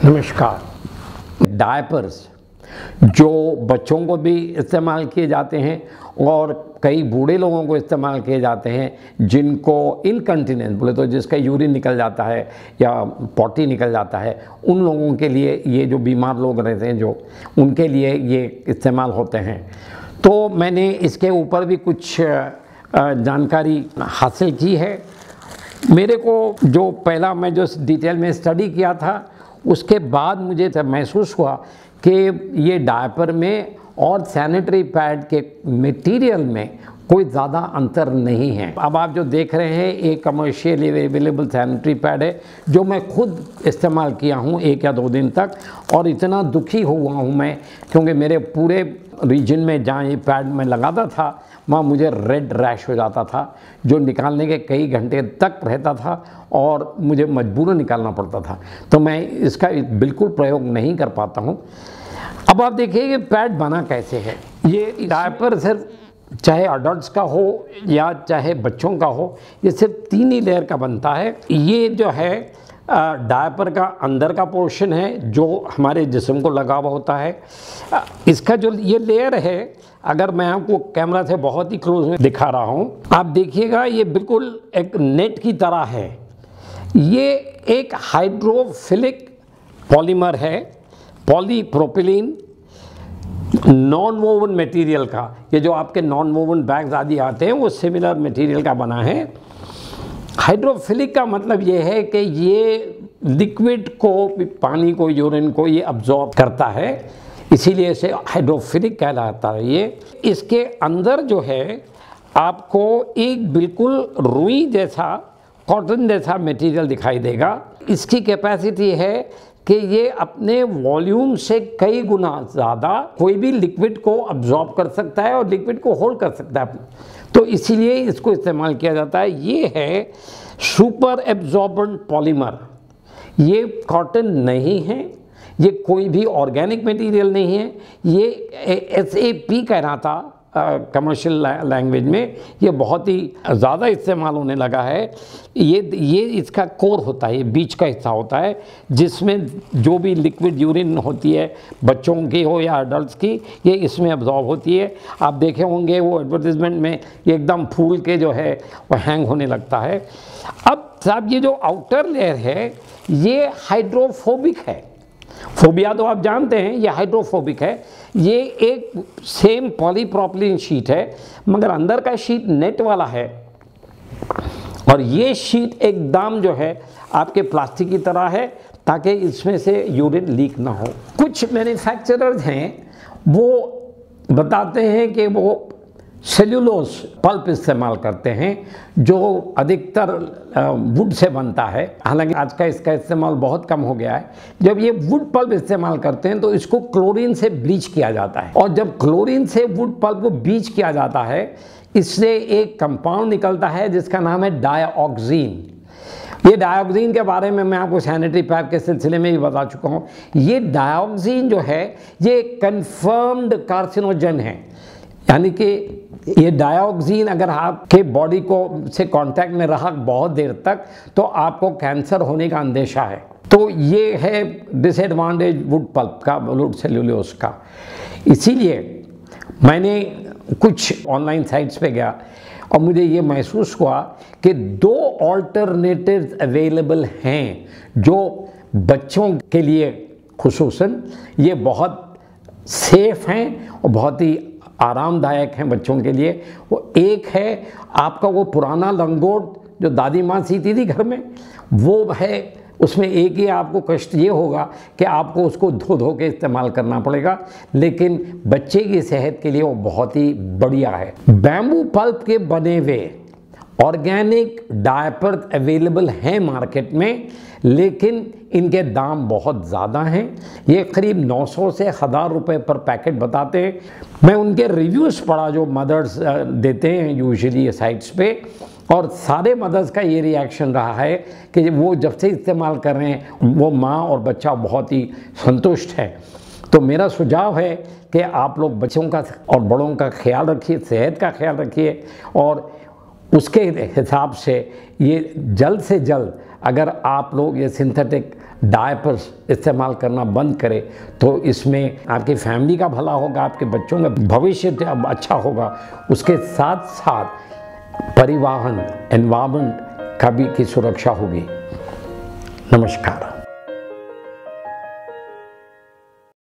नमस्कार। डायपर्स जो बच्चों को भी इस्तेमाल किए जाते हैं और कई बूढ़े लोगों को इस्तेमाल किए जाते हैं जिनको इनकंटिनेंस बोले तो जिसका यूरिन निकल जाता है या पॉटी निकल जाता है, उन लोगों के लिए ये जो बीमार लोग रहते हैं जो उनके लिए ये इस्तेमाल होते हैं। तो मैंने इसके ऊपर भी कुछ जानकारी हासिल की है। मेरे को जो पहला मैं जो डिटेल में स्टडी किया था उसके बाद मुझे महसूस हुआ कि ये डायपर में और सैनिटरी पैड के मटेरियल में कोई ज़्यादा अंतर नहीं है। अब आप जो देख रहे हैं एक कमर्शियली अवेलेबल सैनिटरी पैड है जो मैं खुद इस्तेमाल किया हूँ 1 या 2 दिन तक, और इतना दुखी हुआ हूँ मैं क्योंकि मेरे पूरे रीजन में जहाँ ये पैड मैं लगाता था वहाँ मुझे रेड रैश हो जाता था जो निकालने के कई घंटे तक रहता था और मुझे मजबूरन निकालना पड़ता था। तो मैं इसका बिल्कुल प्रयोग नहीं कर पाता हूँ। अब आप देखिए कि पैड बना कैसे है। ये डायपर सिर्फ चाहे अडल्ट्स का हो या चाहे बच्चों का हो, ये सिर्फ 3 ही लेयर का बनता है। ये जो है डायपर का अंदर का पोर्शन है जो हमारे जिस्म को लगा हुआ होता है। इसका जो ये लेयर है, अगर मैं आपको कैमरा से बहुत ही क्लोज में दिखा रहा हूँ, आप देखिएगा ये बिल्कुल एक नेट की तरह है। ये एक हाइड्रोफिलिक पॉलीमर है, पॉलीप्रोपिलीन नॉन वोवन मटेरियल का। ये जो आपके नॉन वोवन बैग्स आदि आते हैं वो सिमिलर मटेरियल का बना है। हाइड्रोफिलिक का मतलब ये है कि ये लिक्विड को, पानी को, यूरिन को ये अब्जॉर्ब करता है, इसीलिए इसे हाइड्रोफिलिक कहलाता है। ये इसके अंदर जो है आपको एक बिल्कुल रुई जैसा, कॉटन जैसा मटेरियल दिखाई देगा। इसकी कैपेसिटी है कि ये अपने वॉल्यूम से कई गुना ज़्यादा कोई भी लिक्विड को अब्जॉर्ब कर सकता है और लिक्विड को होल्ड कर सकता है, तो इसीलिए इसको इस्तेमाल किया जाता है। ये है सुपर एब्जॉर्बेंट पॉलीमर। ये कॉटन नहीं है, ये कोई भी ऑर्गेनिक मटेरियल नहीं है, ये SAP कहलाता कमर्शियल लैंग्वेज में। ये बहुत ही ज़्यादा इस्तेमाल होने लगा है। ये इसका कोर होता है, ये बीच का हिस्सा होता है जिसमें जो भी लिक्विड यूरिन होती है बच्चों की हो या अडल्ट्स की, ये इसमें अब्जॉर्ब होती है। आप देखे होंगे वो एडवर्टीजमेंट में ये एकदम फूल के जो है वो हैंग होने लगता है। अब साहब ये जो आउटर लेयर है ये हाइड्रोफोबिक है। फोबिया तो आप जानते हैं, ये हाइड्रोफोबिक है। ये एक सेम पॉलीप्रोपिलीन शीट है मगर अंदर का शीट नेट वाला है और ये शीट एकदम जो है आपके प्लास्टिक की तरह है ताकि इसमें से यूरिन लीक ना हो। कुछ मैन्युफैक्चरर्स हैं वो बताते हैं कि वो सेल्यूलोज पल्प इस्तेमाल करते हैं जो अधिकतर वुड से बनता है। हालांकि आज का इसका इस्तेमाल बहुत कम हो गया है। जब ये वुड पल्प इस्तेमाल करते हैं तो इसको क्लोरीन से ब्लीच किया जाता है और जब क्लोरीन से वुड पल्प को ब्लीच किया जाता है इससे एक कंपाउंड निकलता है जिसका नाम है डायऑक्सीन। ये डायऑक्सीन के बारे में मैं आपको सैनिटरी पैड के सिलसिले में भी बता चुका हूँ। ये डायऑक्सीन जो है ये कंफर्म्ड कार्सिनोजन है, यानी कि ये डायऑक्सीन अगर आपके बॉडी को से कांटेक्ट में रहा बहुत देर तक तो आपको कैंसर होने का अंदेशा है। तो ये है डिसएडवांटेज वुड पल्प का, वुड सेल्यूलोज का। इसीलिए मैंने कुछ ऑनलाइन साइट्स पे गया और मुझे ये महसूस हुआ कि 2 ऑल्टरनेटिव्स अवेलेबल हैं जो बच्चों के लिए खुसूसन ये बहुत सेफ हैं और बहुत ही आरामदायक हैं बच्चों के लिए। वो एक है आपका वो पुराना लंगोट जो दादी माँ सीती थी घर में, वो है। उसमें एक ही आपको कष्ट ये होगा कि आपको उसको धो धो के इस्तेमाल करना पड़ेगा, लेकिन बच्चे की सेहत के लिए वो बहुत ही बढ़िया है। बैम्बू पल्प के बने हुए ऑर्गेनिक डायपर अवेलेबल हैं मार्केट में, लेकिन इनके दाम बहुत ज़्यादा हैं। ये करीब 900 से 1000 रुपये पर पैकेट बताते हैं। मैं उनके रिव्यूज़ पढ़ा जो मदर्स देते हैं यूजुअली साइट्स पे, और सारे मदर्स का ये रिएक्शन रहा है कि वो जब से इस्तेमाल कर रहे हैं वो माँ और बच्चा बहुत ही संतुष्ट है। तो मेरा सुझाव है कि आप लोग बच्चों का और बड़ों का ख्याल रखिए, सेहत का ख्याल रखिए और उसके हिसाब से ये जल्द से जल्द अगर आप लोग ये सिंथेटिक डायपर्स इस्तेमाल करना बंद करें तो इसमें आपकी फैमिली का भला होगा, आपके बच्चों का भविष्य अच्छा होगा, उसके साथ साथ परिवहन एनवायरनमेंट का भी की सुरक्षा होगी। नमस्कार।